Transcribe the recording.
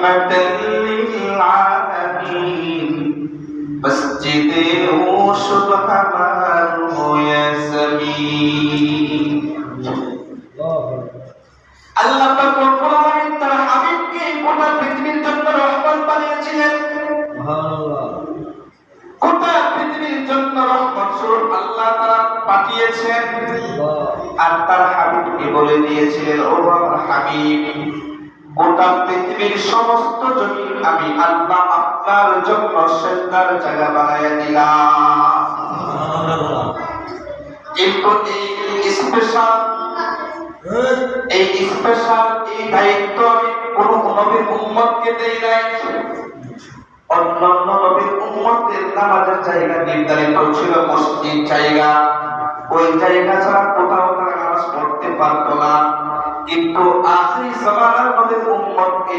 রাহমাতাল লিল আলামিন মসজিদে ও সুবহানাহু ইয়াসমিন। আল্লাহ পাক রব্বুল আলামিন তার হাবিবকে গোটা পৃথিবীর জন্য রহমত বানিয়েছিলেন। সুবহানাল্লাহ। গোটা পৃথিবীর জন্য রহমত স্বরূপ আল্লাহ তাআলা পাঠিয়েছেন। আর তার হাবিবকে বলে দিয়েছিলেন, ও আমার হাবিব, গোটা পৃথিবীর সমস্ত জমিন আমি আল্লাহ আপনার জন্য সিজদার জায়গা বানায়া দিলাম। সুবহানাল্লাহ। কিন্তু এই দায়িত্ব আমি কোন নবীর উম্মতকে দেই নাই। অন্যান্য নবীর উম্মতের নামাজের জায়গা নির্ধারিত ছিল মসজিদ জায়গা, ওই জায়গা ছাড়া কোথাও তারা নামাজ পড়তে পারতো না। কিন্তু আখিরি জামানার নবীর উম্মতকে